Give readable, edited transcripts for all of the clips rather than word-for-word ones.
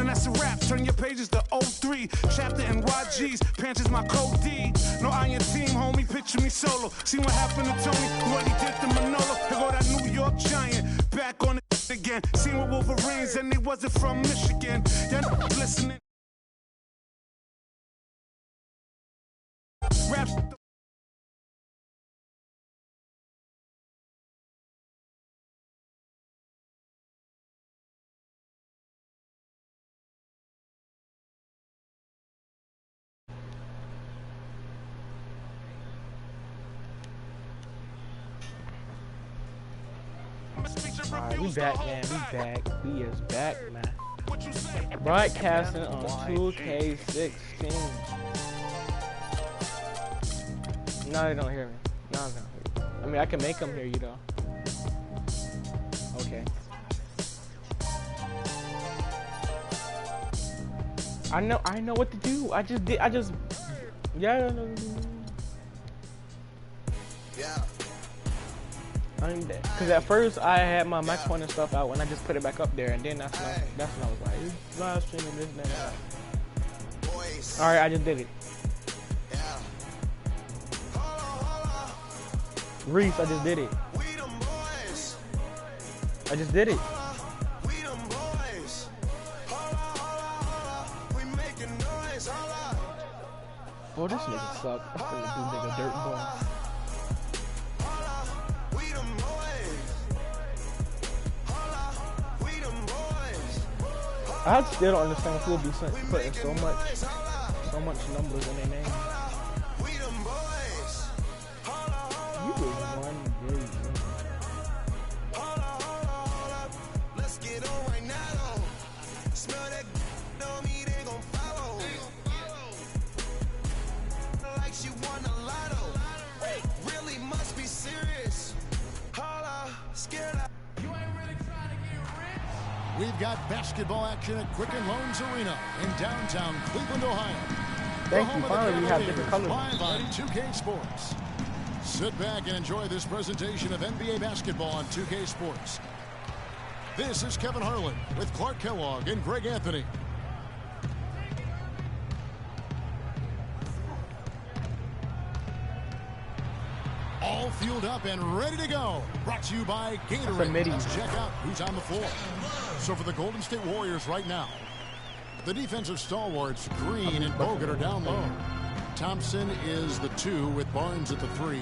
then that's a wrap. Turn your pages to 03. Chapter NYG's, pants is my code D. No iron team, homie, picture me solo. See what happened to Tony, what he did to Manolo. Here go that New York Giant, back on it again. Seen with Wolverines and they wasn't from Michigan. Y'all listening. Rap. Alright, we back, man. We back. We is back, man. Broadcasting on 2K16. No, they don't hear me. No, they don't hear me. I mean, I can make them hear you, though. Okay. I know what to do. Yeah. Because at first I had my microphone and stuff out when I just put it back up there, and then that's when I was like, it's live streaming this and that. Alright, I just did it. Reese, I just did it. I just did it. Boy, this nigga suck. I'm gonna do nigga dirt boy. I still don't understand who would be putting so much numbers in their name. You was one great. Let's get on right now. Smell that on me, they gon' follow. Like she won a lotto. Really must be serious. Holla, scared. We've got basketball action at Quicken Loans Arena in downtown Cleveland, Ohio. Thank you. Finally, we have different colors. Live on 2K Sports. Sit back and enjoy this presentation of NBA basketball on 2K Sports. This is Kevin Harlan with Clark Kellogg and Greg Anthony. All fueled up and ready to go. Brought to you by Gatorade. Let's check out who's on the floor. So for the Golden State Warriors right now, the defensive stalwarts, Green and Bogut, are down low. Thompson is the 2 with Barnes at the 3,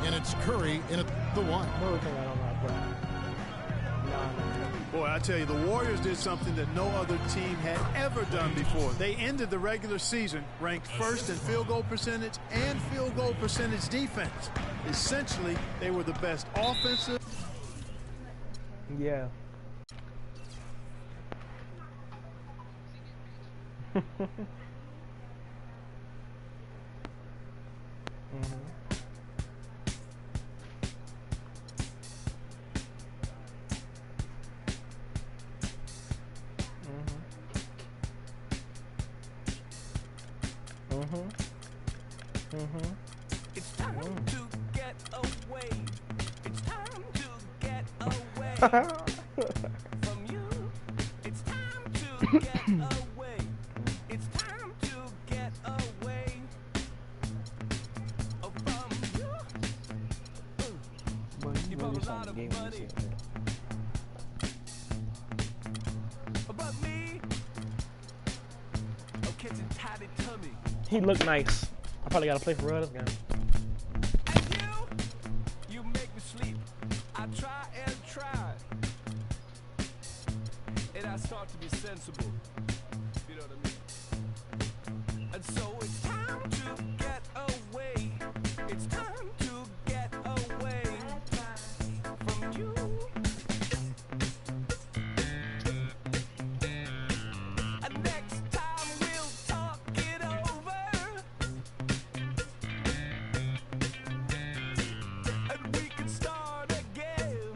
and it's Curry in at the 1. Boy, I tell you, the Warriors did something that no other team had ever done before. They ended the regular season ranked first in field goal percentage and field goal percentage defense. Essentially, they were the best offensive. Yeah. It's time to get away. It's time to get away from you. It's time to get away. It's time to get away from you. You bought a lot of money, but me, I'm catching tidy tummy. He looked nice. I probably gotta play for real this game. And you make me sleep. I try and try, and I start to be sensible. You know what I mean? And so it's time to get away. It's time to get away from you. And next time we'll talk it over. And we can start again.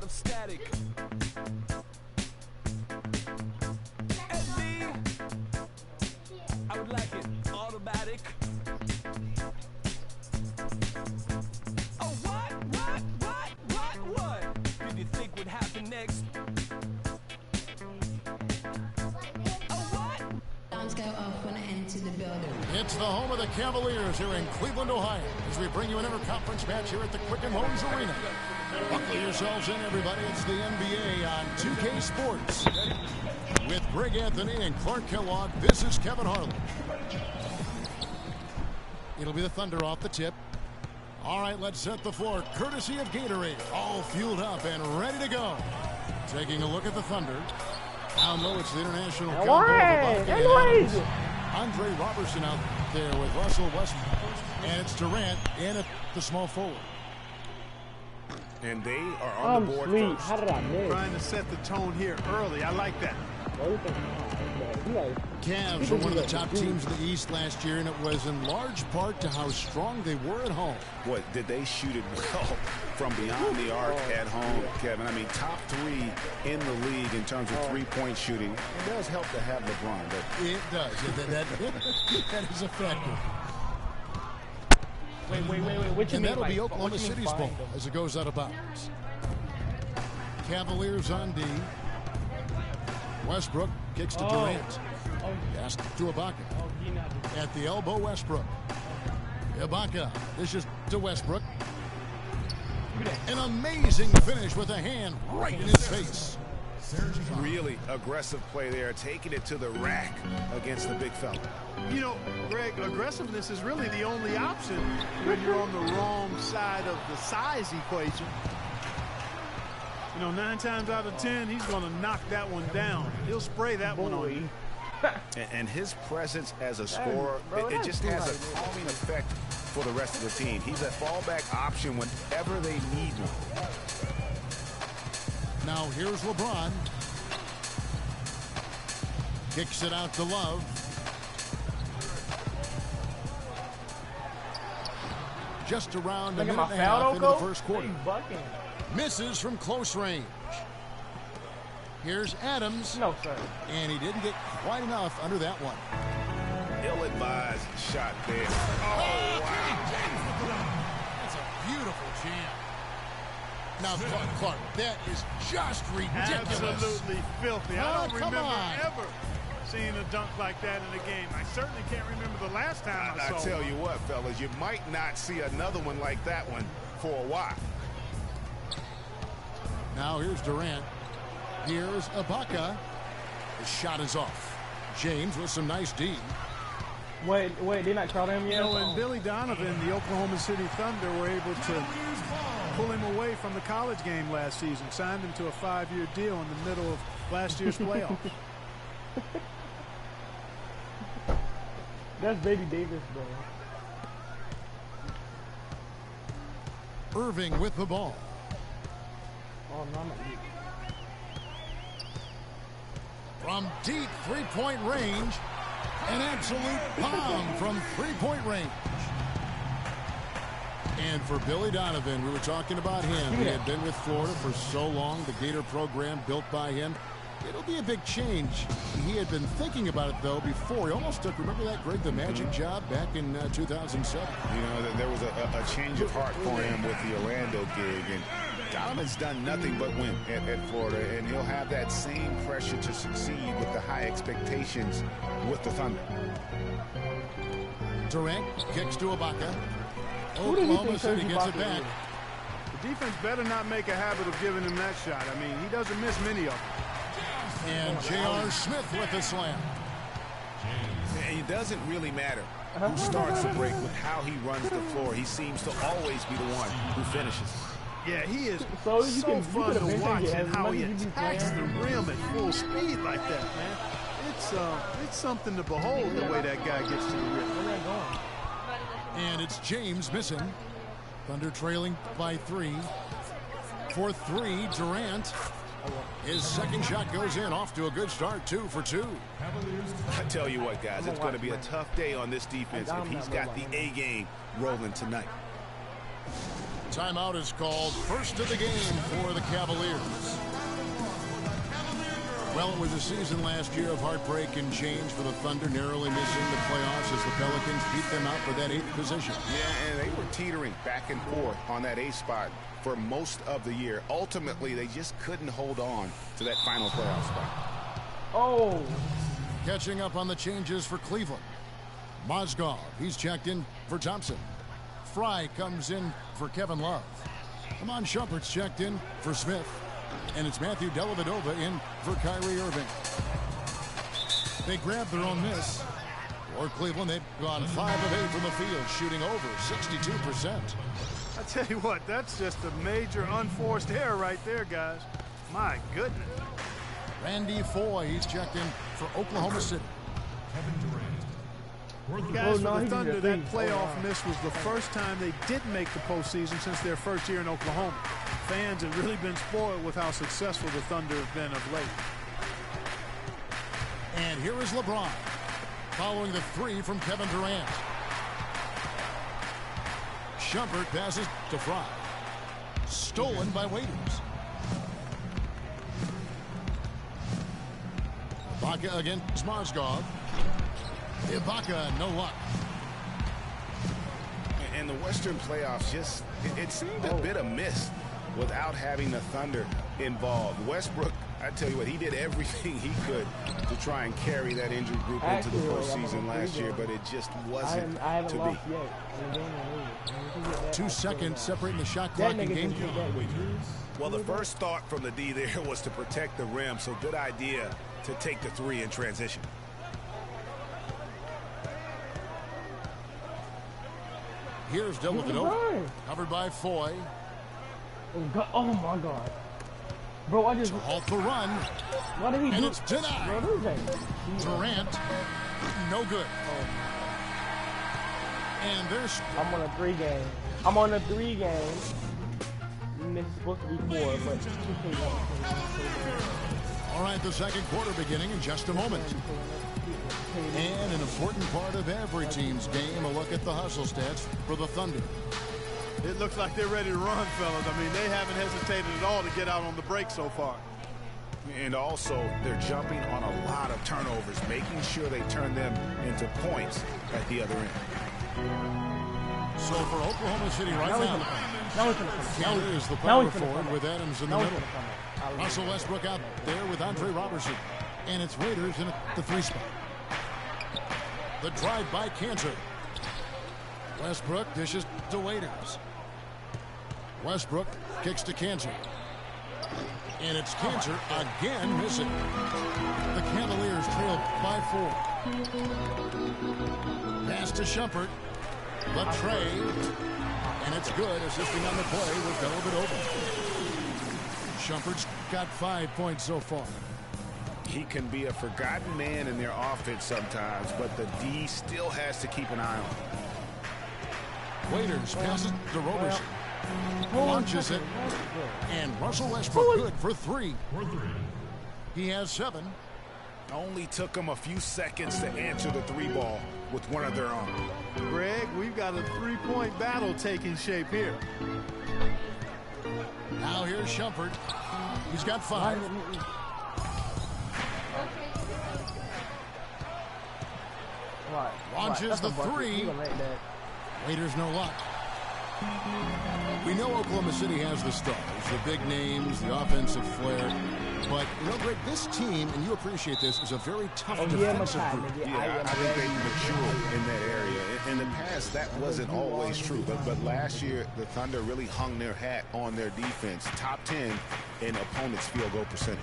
of static. LB, I would like it automatic. Oh, what? Did you think would happen next? Alarms go off when I enter the building. It's the home of the Cavaliers here in Cleveland, Ohio, as we bring you an interconference match here at the Quicken Loans Arena. Buckle yourselves in, everybody. It's the NBA on 2K Sports. With Greg Anthony and Clark Kellogg, this is Kevin Harlan. It'll be the Thunder off the tip. All right, let's set the floor. Courtesy of Gatorade. All fueled up and ready to go. Taking a look at the Thunder. Now, no, it's the international Anyways. Andre Robertson out there with Russell Westbrook. And it's Durant in at the small forward. And they are on the board first. How did I miss? Trying to set the tone here early. I like that. Cavs were one of the top teams in the East last year, and it was in large part to how strong they were at home. What, did they shoot it well from beyond the arc at home, Kevin? I mean, top 3 in the league in terms of three-point shooting. It does help to have LeBron, but It does. That is a factor. Wait. What you And mean that'll by, be Oklahoma what you mean City's ball find them? as it goes out of bounds. Cavaliers on D. Westbrook kicks to Durant. Pass to Ibaka. At the elbow, Westbrook. Ibaka dishes to Westbrook. An amazing finish with a hand right in his face. really aggressive play there, taking it to the rack against the big fella. You know, Greg, aggressiveness is really the only option when you're on the wrong side of the size equation. You know, 9 times out of 10, he's going to knock that one down. He'll spray that one on you. And his presence as a scorer, it just has a calming effect for the rest of the team. He's a fallback option whenever they need one. Now here's LeBron. Kicks it out to Love. Just around a minute and a half into the first quarter. Misses from close range. Here's Adams. No, sir. And he didn't get quite enough under that one. Ill-advised shot there. Oh, wow. That's a beautiful jam. Now, Clark, that is just ridiculous. Absolutely filthy. I don't remember on. ever seeing a dunk like that in a game. I certainly can't remember the last time I saw I tell you what, fellas, you might not see another one like that one for a while. Now here's Durant. Here's Ibaka. The shot is off. James with some nice D. Wait, they're not calling him yet? You know, and Billy Donovan, the Oklahoma City Thunder, were able to pull him away from the college game last season, signed him to a 5-year deal in the middle of last year's playoff. That's Baby Davis, bro. Irving with the ball. Oh, no, I'm not. From deep three-point range, an absolute bomb from three-point range. And for Billy Donovan, we were talking about him. He had been with Florida for so long, the Gator program built by him. It'll be a big change. He had been thinking about it, though, before. He almost took, remember that, Greg, the Magic job back in 2007? You know, there was a change of heart for him with the Orlando gig. And Donovan's done nothing but win at Florida, and he'll have that same pressure to succeed with the high expectations with the Thunder. Durant kicks to Ibaka. Oklahoma City gets it back. The defense better not make a habit of giving him that shot. I mean, he doesn't miss many of them. And J.R. Smith with the slam. And it doesn't really matter who starts the break with how he runs the floor. He seems to always be the one who finishes. Yeah, he is So fun to watch and how he as attacks the rim at full speed like that, man. It's something to behold the way that guy gets to the rim. And it's James missing. Thunder trailing by 3. For 3, Durant. His second shot goes in, off to a good start, 2 for 2. I tell you what, guys, it's going to be a tough day on this defense if he's got the A game rolling tonight. Timeout is called. First of the game for the Cavaliers. Well, it was a season last year of heartbreak and change for the Thunder, narrowly missing the playoffs as the Pelicans beat them out for that 8th position. Yeah, and they were teetering back and forth on that 8th spot for most of the year. Ultimately, they just couldn't hold on to that final playoff spot. Oh. Catching up on the changes for Cleveland. Mozgov, he's checked in for Thompson. Fry comes in for Kevin Love. Iman Shumpert's checked in for Smith. And it's Matthew Dellavedova in for Kyrie Irving. They grabbed their own miss. For Cleveland, they've gone 5 of 8 from the field, shooting over 62%. I tell you what, that's just a major unforced error right there, guys. My goodness. Randy Foye, he's checked in for Oklahoma City. Guys, for the Thunder, that playoff miss was the first time they didn't make the postseason since their first year in Oklahoma. Fans have really been spoiled with how successful the Thunder have been of late. And here is LeBron, following the 3 from Kevin Durant. Shumpert passes to Fry. Stolen by Waiters. Ibaka against Mozgov. Ibaka, no luck. And the Western playoffs just, it seemed a bit amiss without having the Thunder involved. Westbrook, I tell you what, he did everything he could to try and carry that injured group into the postseason last year, but it just wasn't to be. 2 seconds separating the shot clock and game clock. Well, the first thought from the D there was to protect the rim, so good idea to take the 3 in transition. Here's Dellavedova, covered by Foye. Oh my God. Bro, I just... To halt the run. What did he do? And it's denied. Durant, no good. And there's... I'm on a 3 game. I'm on a 3 game. It's supposed to be 4, but 2K1. All right, the second quarter beginning in just a moment. And an important part of every team's game, a look at the hustle stats for the Thunder. It looks like they're ready to run, fellas. I mean, they haven't hesitated at all to get out on the break so far. And also, they're jumping on a lot of turnovers, making sure they turn them into points at the other end. So for Oklahoma City right now, Canada is the Now power forward with Adams in the middle. Russell Westbrook out there with Andre Robertson. And it's Waiters in the 3 spot. The drive by Cantor. Westbrook dishes to Waiters. Westbrook kicks to Cantor. And it's Cantor again missing. The Cavaliers trail by 4. Pass to Shumpert. The trade. And it's good, assisting on the play with Dellavedova. Shumpert's got 5 points so far. He can be a forgotten man in their offense sometimes, but the D still has to keep an eye on him. Waiters passes to Roberson. Launches it. And Russell Westbrook good for 3. He has 7. Only took them a few seconds to answer the 3 ball with one of their own. Greg, we've got a 3-point battle taking shape here. Now here's Shumpert. He's got 5. Launches the 3. Waiters no luck. We know Oklahoma City has the stars, the big names, the offensive flair. But, you know, Greg, this team, and you appreciate this, is a very tough defensive group. Yeah, I think they've matured in that area. In the past, that wasn't always true. But last year, the Thunder really hung their hat on their defense. Top 10 in opponents' field goal percentage.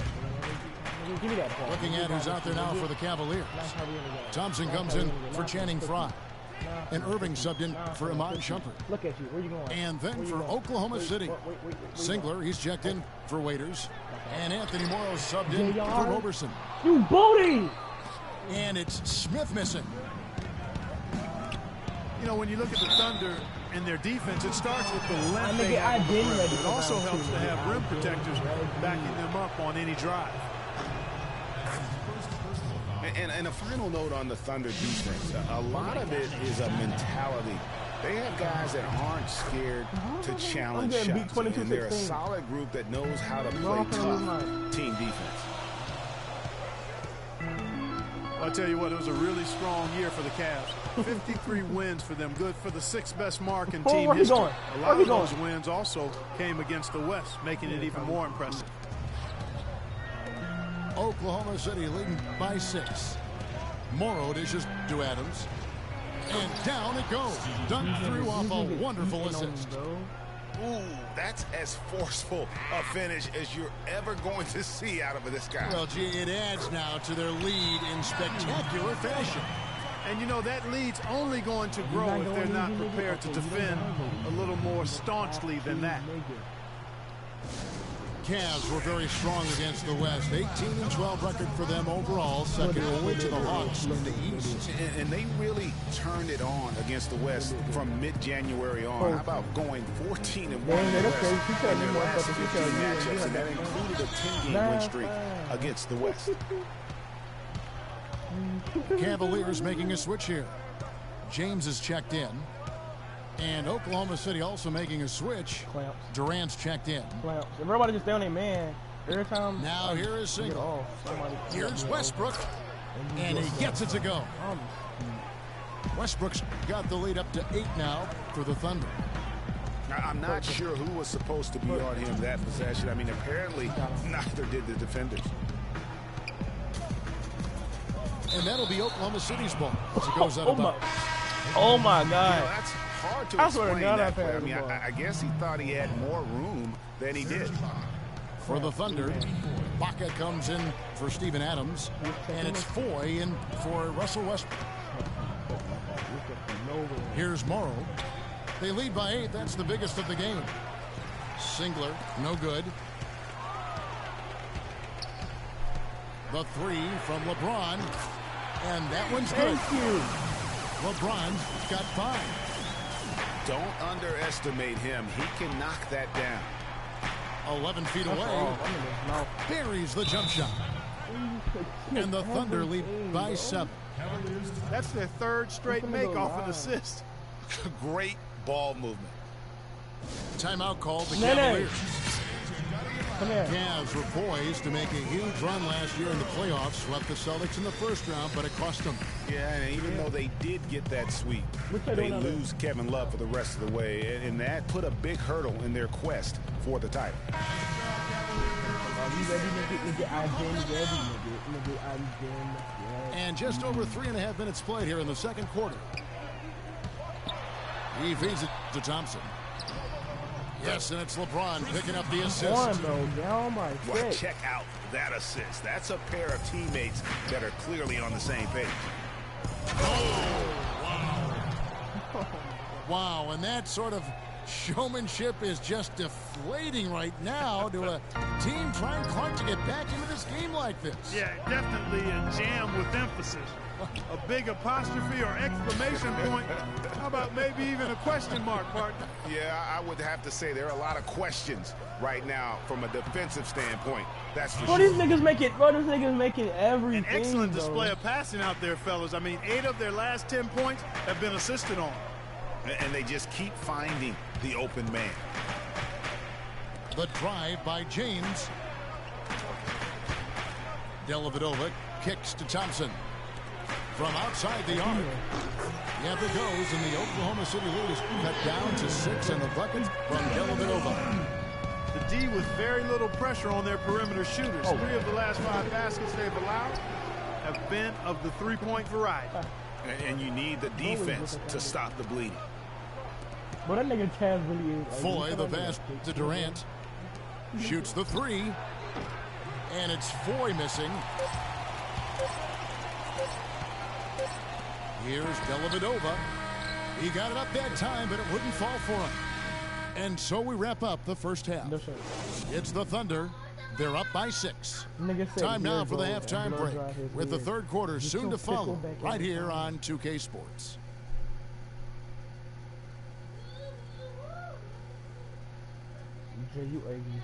Looking at who's out there now for the Cavaliers. Thompson comes in for Channing Frye. And Irving subbed in for Iman Shumpert. Look at you. Where you going? And then for Oklahoma City, Singler, he's checked in for Waiters. And Anthony Morrow subbed in for Roberson. You booty! And it's Smith missing. You know, when you look at the Thunder and their defense, it starts with the length they have. It also helps to have rim protectors backing them up on any drive. And a final note on the Thunder defense. A lot of it is a mentality They have guys that aren't scared to challenge getting beat shots. And they're a 22-16. solid group that knows how to We're all play gonna lose tough mine. team defense. I'll tell you what, it was a really strong year for the Cavs. 53 wins for them, good for the 6th best mark in team where he history. going? A Where lot he of those going? wins also came against the West, making it even more impressive. Oklahoma City leading by 6. Morrow dishes to Adams. And down it goes. Dunked through off a wonderful assist. Ooh, that's as forceful a finish as you're ever going to see out of this guy. Well, gee, it adds now to their lead in spectacular fashion. And you know, that lead's only going to grow if they're not prepared to defend a little more staunchly than that. Cavs were very strong against the West. 18-12 record for them overall, second only to the Hawks in the East. And they really turned it on against the West from mid-January on. How about going 14-1 in the West in their last 15 matchups, and that included a 10-game win streak against the West. Cavaliers making a switch here. James is checked in. And Oklahoma City also making a switch. Clamps. Durant's checked in. Clamps. If everybody just down there, man. Every time. Now here is single. Here's Westbrook. And he gets it to go. Westbrook's got the lead up to 8 now for the Thunder. I'm not sure who was supposed to be on him that possession. I mean, apparently neither did the defenders. And that'll be Oklahoma City's ball as it goes out of bounds. Oh my God. You know, that's hard to I swear to explain God, that I play. I mean, passed the ball. I guess he thought he had more room than he did. For the Thunder, Baca comes in for Steven Adams, and it's Foy in for Russell Westbrook. Here's Morrow. They lead by 8. That's the biggest of the game. Singler, no good. The 3 from LeBron, and that one's good. Thank you. LeBron's got 5. Don't underestimate him. He can knock that down. 11 feet away. Buries the jump shot. And the Thunder lead by 7. That's their 3rd straight make off an assist. Great ball movement. Timeout called the Nene. Cavaliers. Come here. Cavs were poised to make a huge run last year in the playoffs. Swept the Celtics in the first round, but it cost them. Yeah, and even though they did get that sweep, they lose Kevin Love for the rest of the way, and that put a big hurdle in their quest for the title. And just over 3.5 minutes played here in the second quarter. He feeds it to Thompson. Yes, and it's LeBron picking up the assist. Well, check out that assist. That's a pair of teammates that are clearly on the same page. Wow, and that sort of showmanship is just deflating right now to a team trying hard to get back into this game like this. Yeah, definitely a jam with emphasis. A big apostrophe or exclamation point. How about maybe even a question mark, partner? Yeah, I would have to say there are a lot of questions right now from a defensive standpoint. That's for Bro, sure. these niggas making everything. An excellent bro. display of passing out there, fellas. I mean, 8 of their last 10 points have been assisted on. And they just keep finding the open man. The drive by James. Dellavedova kicks to Thompson. From outside the arc. Yeah, it goes, and the Oklahoma City lead is cut down to 6, and the bucket from Dellavedova. The D with very little pressure on their perimeter shooters. 3 of the last 5 baskets they've allowed have been of the 3-point variety. And you need the defense to stop the bleeding. But that nigga Chaz really is. Foy, the pass to Durant. Shoots the 3. And it's Foy missing. Here's Dellavedova. He got it up that time, but it wouldn't fall for him. And so we wrap up the first half. No, sir. It's the Thunder. They're up by 6. Nigga said Time now years for the old, halftime and blow break, dry his with the head. third quarter Get soon your to follow, pickle back in right the here car. on 2K Sports. Jay, you ugly.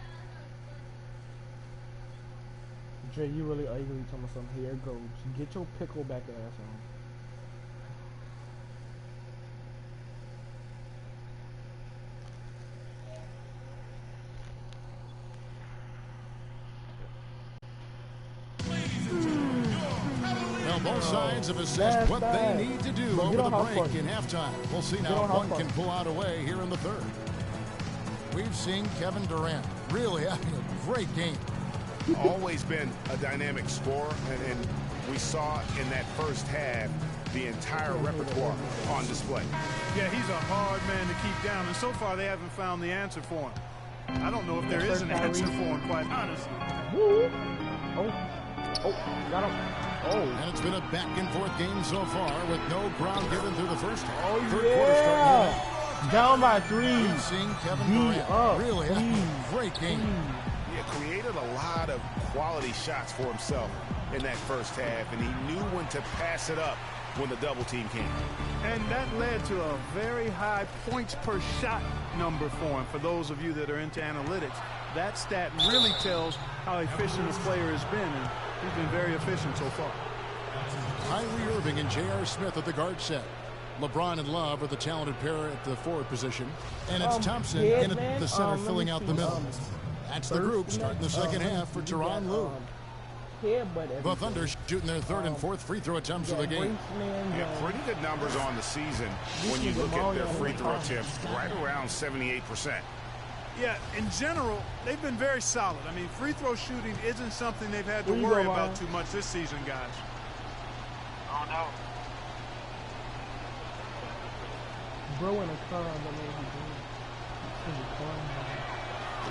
Jay, you really ugly. Talking about something. Here it goes. Get your pickle back ass on. Well, both sides have assessed what they need to do over the break in halftime. We'll see now if one can pull out a way here in the third. We've seen Kevin Durant really having a great game. Always been a dynamic scorer, and we saw in that first half the entire repertoire on display. Yeah, he's a hard man to keep down, and so far they haven't found the answer for him. I don't know if there is an answer for him, quite honestly. Woo. Got him. And it's been a back-and-forth game so far with no ground given through the first half. Oh, Third quarter starting here. Down by 3. We've seen Kevin Durant really having a great game. He created a lot of quality shots for himself in that first half, and he knew when to pass it up when the double team came. And that led to a very high points per shot number for him. For those of you that are into analytics, that stat really tells how efficient this player has been, and he's been very efficient so far. Kyrie Irving and J.R. Smith at the guard set. LeBron and Love are the talented pair at the forward position. And it's Thompson in at the center filling out the middle. That's the group starting the second half for Tyronn Lue. The Thunder shooting their third and fourth free throw attempts of the game. Yeah, pretty good numbers on the season when you look at their free throw attempts, right around 78%. Yeah, in general, they've been very solid. I mean, free throw shooting isn't something they've had to worry about too much this season, guys. Oh, no. Bro in a car,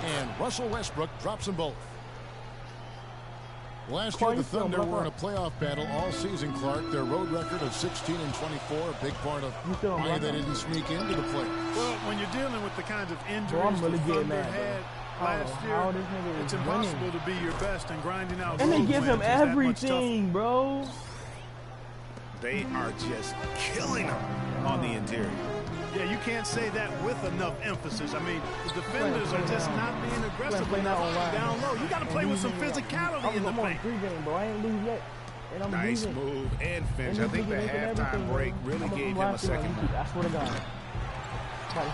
And Russell Westbrook drops them both. Last year, the Thunder were in a playoff battle all season, Clark. Their road record of 16-24, a big part of why they didn't sneak into the playoffs. Well, when you're dealing with the kinds of injuries the Thunder had last year, it's impossible to be your best and grinding out. And they give him everything, bro. They are just killing him on the interior. Yeah, you can't say that with enough emphasis. I mean, the defenders are just not being aggressive enough down low. You got to play with some physicality in the paint. I ain't lose yet. And I'm nice move and finish. I think the halftime break really gave him a second. I swear to God.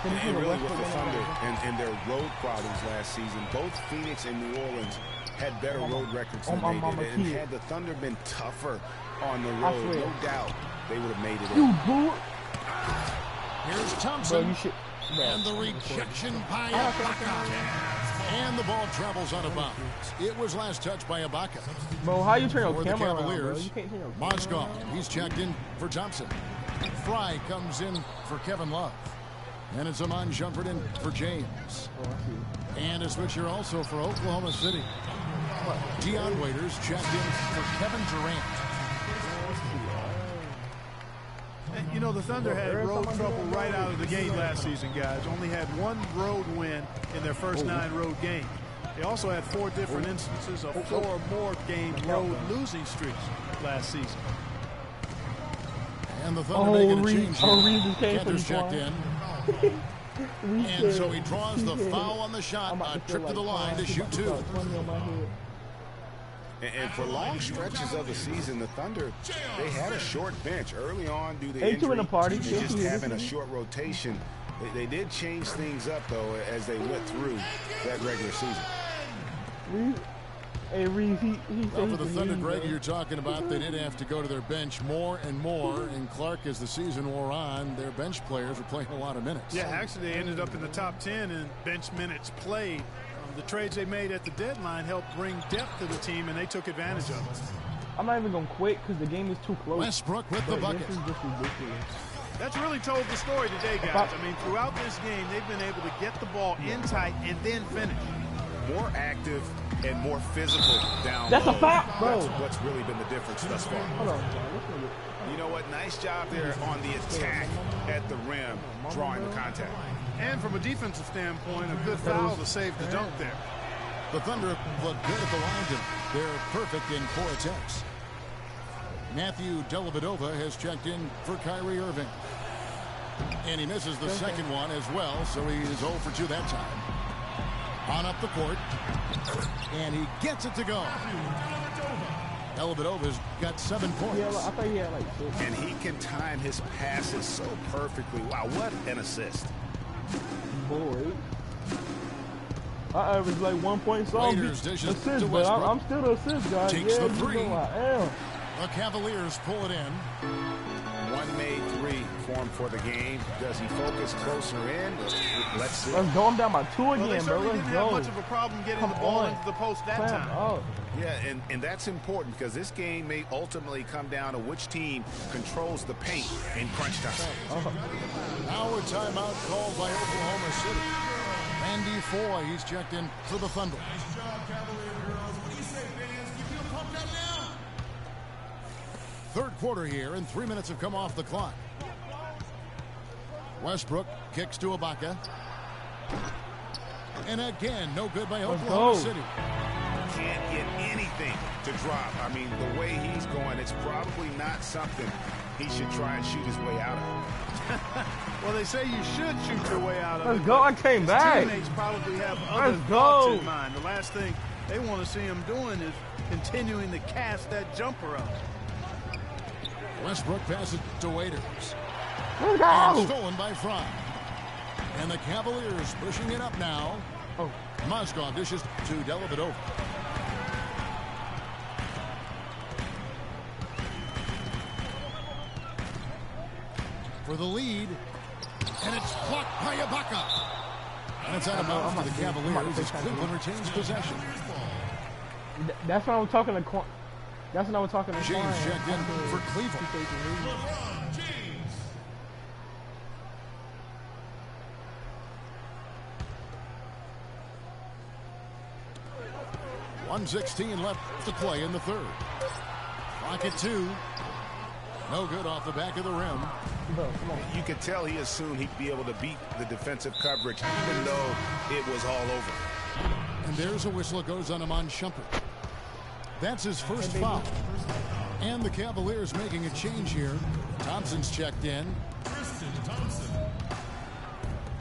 And really with the Thunder and their road problems last season, both Phoenix and New Orleans had better road records than they did. And had the Thunder been tougher on the road, no doubt they would have made it in. Here's Thompson, and the rejection by Ibaka. And the ball travels out of bounds. It was last touched by Ibaka. Bro, how you turn your for camera the Cavaliers, around, you can't turn your Mozgov, he's checked in for Thompson. Fry comes in for Kevin Love. And it's Iman Shumpert in for James. And a switch here also for Oklahoma City. Dion Waiters checked in for Kevin Durant. You know, the Thunder had road trouble right out of the gate last season, guys. Only had one road win in their first 9 road games. They also had 4 different instances of 4 or more game road losing streaks last season. And the Thunder making a change here. Kenter's checked in. And so he draws the foul on the shot, a trip to the line to shoot 2. And for long stretches of the season, the Thunder, they had a short bench early on due to injury. And just having a short rotation. They did change things up, though, as they went through that regular season. Well, for the Thunder, Greg, you're talking about, they did have to go to their bench more and more. And Clark, as the season wore on, their bench players were playing a lot of minutes. Yeah, actually, they ended up in the top 10 in bench minutes played. The trades they made at the deadline helped bring depth to the team, and they took advantage of it. I'm not even going to quit because the game is too close. Westbrook with the bucket. This is just ridiculous. That's really told the story today, guys. I mean, throughout this game, they've been able to get the ball in tight and then finish. More active and more physical down low. That's a foul, bro. That's what's really been the difference thus far. Hold on. You know what? Nice job there on the attack at the rim, drawing the contact. And from a defensive standpoint, a good foul to save the dunk there. The Thunder look good at the line. They're perfect in 4 attempts. Matthew Dellavedova has checked in for Kyrie Irving. And he misses the second one as well, so he is 0 for 2 that time. On up the court. And he gets it to go. Dellavedova's got 7 points. Yeah, I thought he had like 6. And he can time his passes so perfectly. Wow, what an assist. Boy. I averaged like 1 point something. Waiters dishes assist, to but Westbrook. I'm still the assist guy. Takes the 3. I am. The Cavaliers pull it in. One made three formed for the game. Does he focus closer in? Let's see. Let's go. I'm down by 2 again, they bro. certainly Let's didn't go. have much of a problem getting Come the ball on. into the post that Clamp time. up. Yeah, and that's important because this game may ultimately come down to which team controls the paint in crunch time. Now a timeout called by Oklahoma City. Randy Foy, he's checked in for the Thunder. Nice job, Cavalier girls. What do you say, fans? Keep your pump that down. Third quarter here, and 3 minutes have come off the clock. Westbrook kicks to Ibaka. And again, no good by Oklahoma City. Can't get anything to drop. I mean, the way he's going, it's probably not something he should try and shoot his way out of. Well, they say you should shoot your way out of it. Let's go. I came His back. teammates probably have other Let's thoughts go. in mind. The last thing they want to see him doing is continuing to cast that jumper up. Westbrook passes to Waiters. Let's And go. stolen by Fry. And the Cavaliers pushing it up now. Oh. Mozgov dishes to Dellavedova. For the lead. And it's blocked by Ibaka. And it's out of bounds for the Cavaliers as Cleveland retains possession. That's when I was talking to That's when I was talking to James Klein. checked in for Cleveland. LeBron James. 1:16 left to play in the third. Clock at 2. No good off the back of the rim. Bro, come on. You could tell he assumed he'd be able to beat the defensive coverage, even though it was all over. And there's a whistle. It goes on Iman Shumpert. That's his first foul. And the Cavaliers making a change here. Thompson's checked in. Tristan Thompson.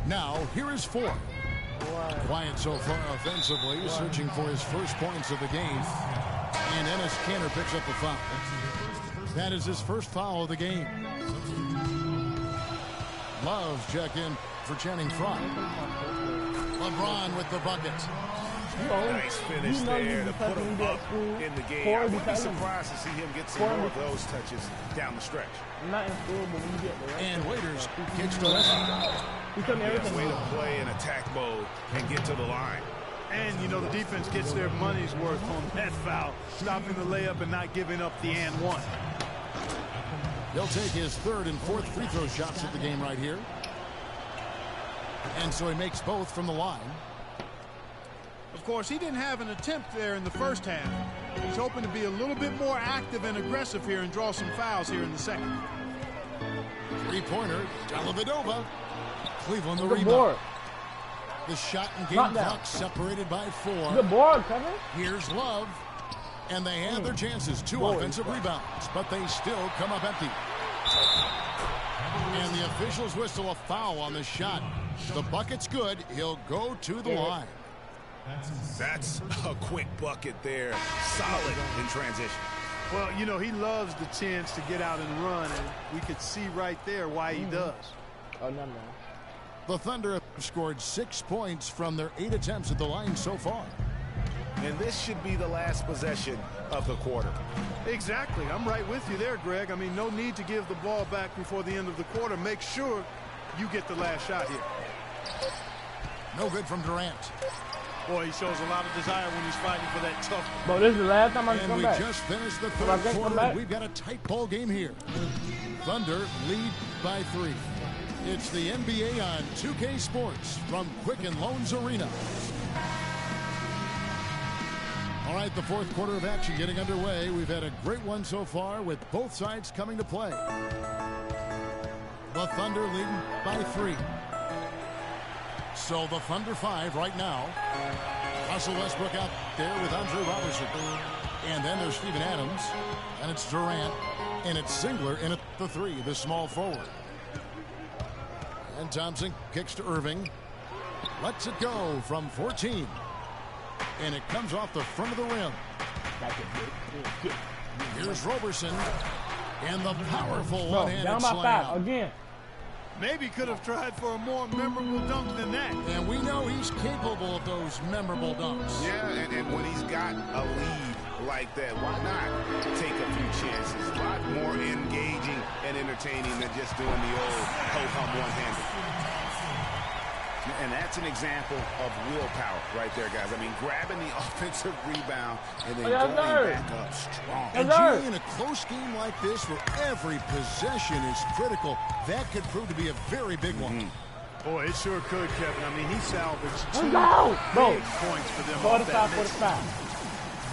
Now, here is Four. Quiet so far offensively, searching for his first points of the game. And Enes Kanter picks up the foul. That is his first foul of the game. Love check in for Channing Frye. LeBron with the bucket. Nice finish there to put him up in the game. I wouldn't be surprised to see him get some more of those touches down the stretch. Not in school, but when you get the right. And Waiters kicks to Wesley. He told me everything. Way to play in attack mode and get to the line. And, you know, the defense gets their money's worth on that foul, stopping the layup and not giving up the and one. He'll take his third and fourth free throw shots at the game right here. And so he makes both from the line. Of course, he didn't have an attempt there in the first half. He's hoping to be a little bit more active and aggressive here and draw some fouls here in the second. Three-pointer, Dellavedova. Cleveland the Good rebound. board. The shot and game Knock down. clock separated by 4. Good board, Kevin. Here's Love. And they had their chances. 2 Boy. offensive rebounds, but they still come up empty. And the officials whistle a foul on the shot. The bucket's good. He'll go to the line. That's a quick bucket there. Solid in transition. Well, you know, he loves the chance to get out and run, and we could see right there why he does. Oh, no. The Thunder have scored 6 points from their 8 attempts at the line so far. And this should be the last possession of the quarter. Exactly. I'm right with you there, Greg. I mean, no need to give the ball back before the end of the quarter. Make sure you get the last shot here. No good from Durant. Boy, he shows a lot of desire when he's fighting for that tough. Bro, this is the last time I can And come we back. just finished the I third can't come quarter. back? We've got a tight ball game here. Thunder lead by 3. It's the NBA on 2K Sports from Quicken Loans Arena. All right, the fourth quarter of action getting underway. We've had a great one so far with both sides coming to play. The Thunder leading by 3. So the Thunder 5 right now. Russell Westbrook out there with Andre Robertson. And then there's Steven Adams. And it's Durant. And it's Singler in at the 3, the small forward. And Thompson kicks to Irving. Lets it go from 14. And it comes off the front of the rim. Here's Robertson. And the powerful Bro, one-handed down by 5 slam. again. Maybe could have tried for a more memorable dunk than that. And we know he's capable of those memorable dunks. Yeah, and when he's got a lead like that, why not take a few chances? A lot more engaging and entertaining than just doing the old ho-hum one-handed. And that's an example of willpower right there, guys. I mean, grabbing the offensive rebound and then going back up strong. And Jimmy, in a close game like this where every possession is critical, that could prove to be a very big one. Boy, it sure could, Kevin. I mean, he salvaged two big points for them. 45.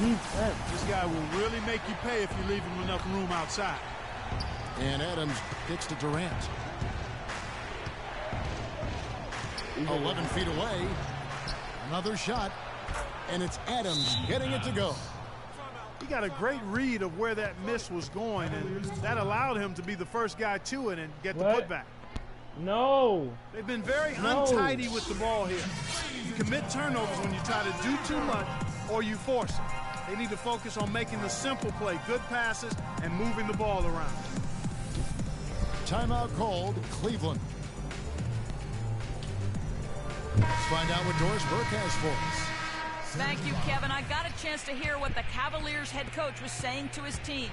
Defense. This guy will really make you pay if you leave him enough room outside. And Adams kicks to Durant. 11 feet away. Another shot. And it's Adams getting it to go. He got a great read of where that miss was going, and that allowed him to be the first guy to it and get the putback. No. They've been very untidy with the ball here. You commit turnovers when you try to do too much or you force it. They need to focus on making the simple play, good passes, and moving the ball around. Timeout called, Cleveland. Let's find out what Doris Burke has for us. Thank you, Kevin. I got a chance to hear what the Cavaliers head coach was saying to his team.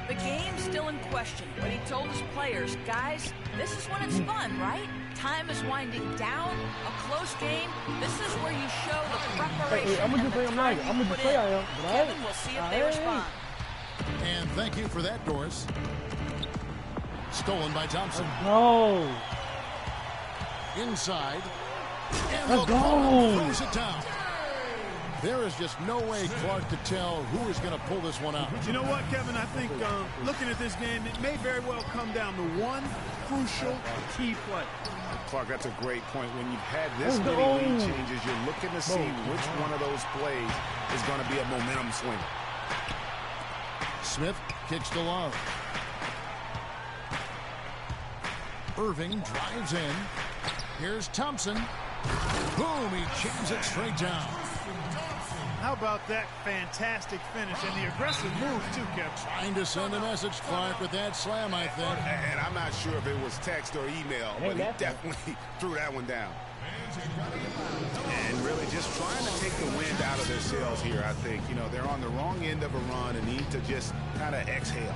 The game's still in question, but he told his players, guys, this is when it's fun, right? Time is winding down, a close game. This is where you show the preparation and the time you put in. Kevin, we'll see if they respond. And thank you for that, Doris. Stolen by Thompson. No. Inside. And LeBron throws it down. There is just no way Clark could tell who is going to pull this one out. You know what, Kevin? I think looking at this game, it may very well come down to one crucial key play. Clark, that's a great point. When you've had this many lead changes, you're looking to see which one of those plays is going to be a momentum swinger. Smith kicks to Love. Irving drives in. Here's Thompson. Boom, he jams it straight down. How about that fantastic finish and the aggressive move, too, Kevin? Trying to send a message, Clark, with that slam, I think. And I'm not sure if it was text or email, but he definitely threw that one down. And really just trying to take the wind out of their sails here, I think. You know, they're on the wrong end of a run and need to just kind of exhale.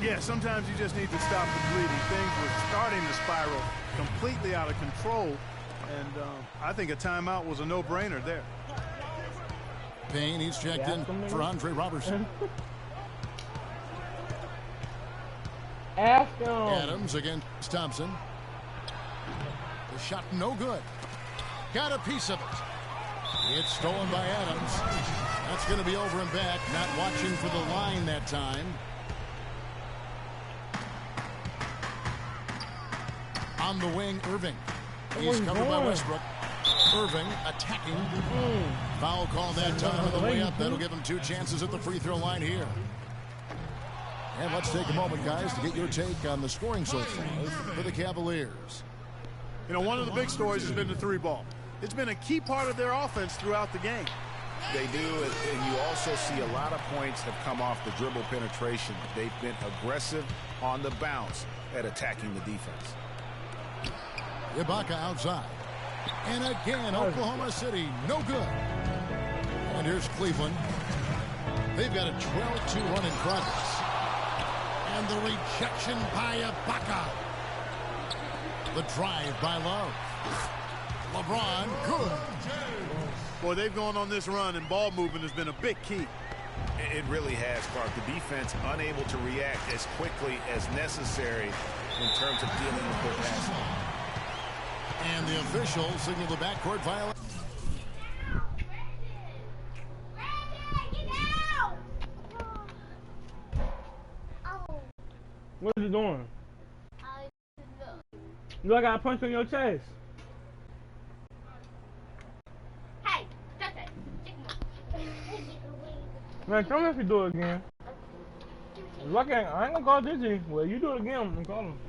Yeah, sometimes you just need to stop the bleeding. Things were starting to spiral completely out of control, and I think a timeout was a no-brainer there. Payne, he's checked in for Andre Robertson. Adams against Thompson. The shot no good. Got a piece of it. It's stolen by Adams. That's going to be over and back. Not watching for the line that time. On the wing, Irving. He's covered by Westbrook. Irving attacking. Foul call that time on the way up. That'll give him 2 chances at the free throw line here. And let's take a moment, guys, to get your take on the scoring so far for the Cavaliers. You know, one of the big stories has been the 3-ball. It's been a key part of their offense throughout the game. They do, and you also see a lot of points have come off the dribble penetration. They've been aggressive on the bounce at attacking the defense. Ibaka outside. And again, Oklahoma City, no good. And here's Cleveland. They've got a 12-2 run in progress. And the rejection by Ibaka. The drive by Love. LeBron, good. Boy, they've gone on this run, and ball movement has been a big key. It really has, Clark. The defense unable to react as quickly as necessary in terms of dealing with their passing. And the official signaled the backcourt violation. What are you doing? You like I got a punch on your chest. Hey, stop it. Man, tell me if you do it again. I ain't gonna call Dizzy. Well, you do it again, I'm gonna call him.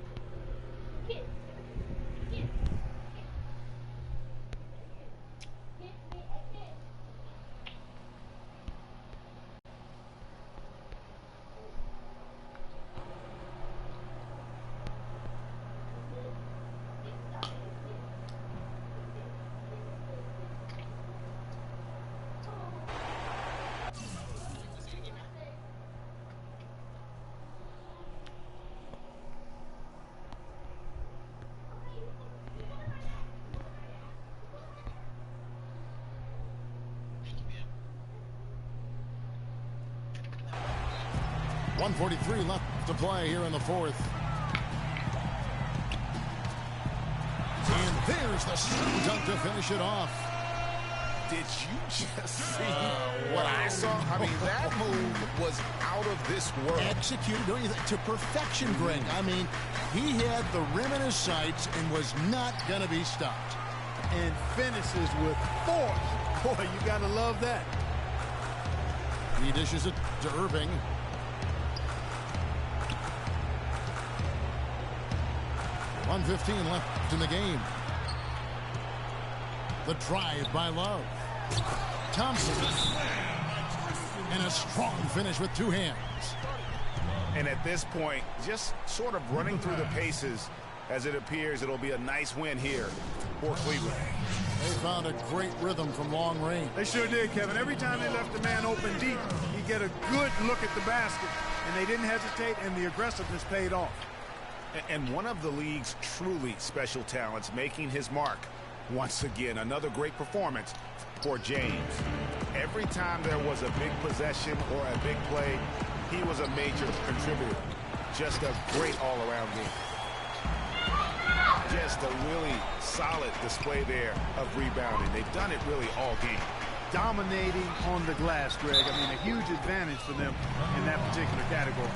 1:43 left to play here in the fourth. And there's the slam dunk to finish it off. Did you just see what I saw? I mean, that move was out of this world. Executed, don't you think, to perfection, Greg. I mean, he had the rim in his sights and was not going to be stopped. And finishes with force. Boy, you got to love that. He dishes it to Irving. .115 left in the game. The drive by Love. Thompson. And a strong finish with two hands. And at this point, just sort of running through the paces, as it appears it'll be a nice win here for Cleveland. They found a great rhythm from long range. They sure did, Kevin. Every time they left the man open deep, you get a good look at the basket. And they didn't hesitate, and the aggressiveness paid off. And one of the league's truly special talents making his mark. Once again, another great performance for James. Every time there was a big possession or a big play, he was a major contributor. Just a great all-around game. Just a really solid display there of rebounding. They've done it really all game. Dominating on the glass, Greg. I mean, a huge advantage for them in that particular category.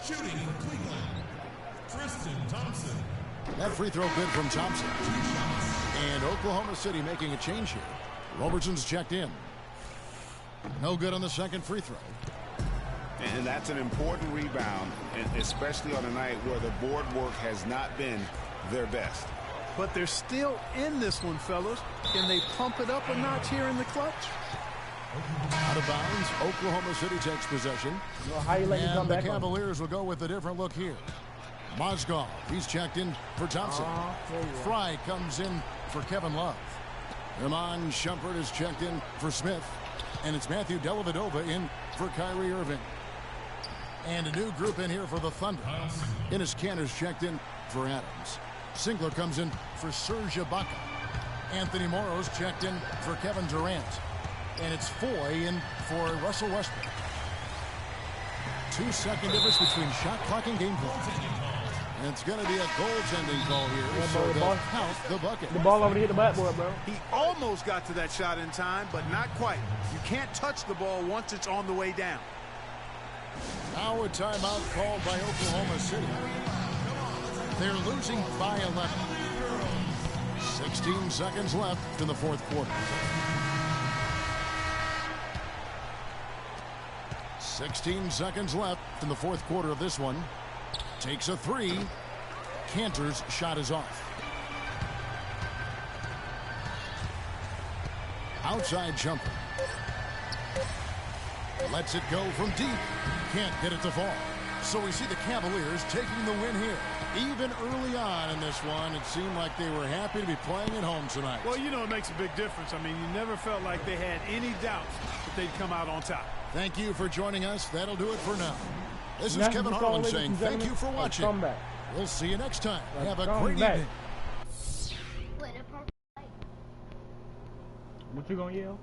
Shooting for Cleveland, Tristan Thompson. That free throw good from Thompson. And Oklahoma City making a change here. Robertson's checked in. No good on the second free throw. And that's an important rebound, and especially on a night where the board work has not been their best. But they're still in this one, fellas. Can they pump it up a notch here in the clutch? Out of bounds, Oklahoma City takes possession. Well, how you let him come And the back Cavaliers will go with a different look here. Mozgov, he's checked in for Thompson. Fry comes in for Kevin Love. Iman Shumpert is checked in for Smith. And it's Matthew Dellavedova in for Kyrie Irving. And a new group in here for the Thunder. Enes Kanter's checked in for Adams. Singler comes in for Serge Ibaka. Anthony Morrow's checked in for Kevin Durant. And it's Foy in for Russell Westbrook. 2-second difference between shot clock and game play. And it's going to be a goaltending call here, so they'll count the bucket. The ball over to hit the backboard, bro. He almost got to that shot in time, but not quite. You can't touch the ball once it's on the way down. Now a timeout called by Oklahoma City. They're losing by 11. 16 seconds left in the fourth quarter. 16 seconds left in the fourth quarter of this one. Takes a three. Kanter's shot is off. Outside jumper. Lets it go from deep. Can't get it to fall. So we see the Cavaliers taking the win here. Even early on in this one, it seemed like they were happy to be playing at home tonight. Well, you know, it makes a big difference. I mean, you never felt like they had any doubts that they'd come out on top. Thank you for joining us. That'll do it for now. This is Kevin Harlan saying thank you for watching. We'll see you next time. Have a great evening. What you gonna yell?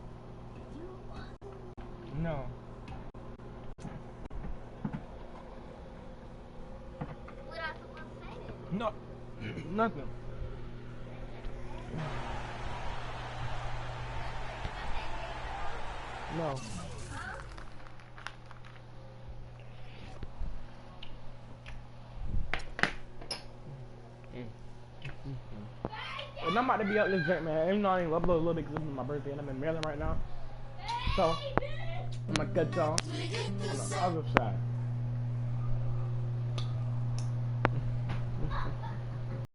No. No. Nothing. No. And I'm about to be out this drink, man. Even though I ain't upload a little bit because it's my birthday and I'm in Maryland right now. So, I'm gonna catch y'all on the other side.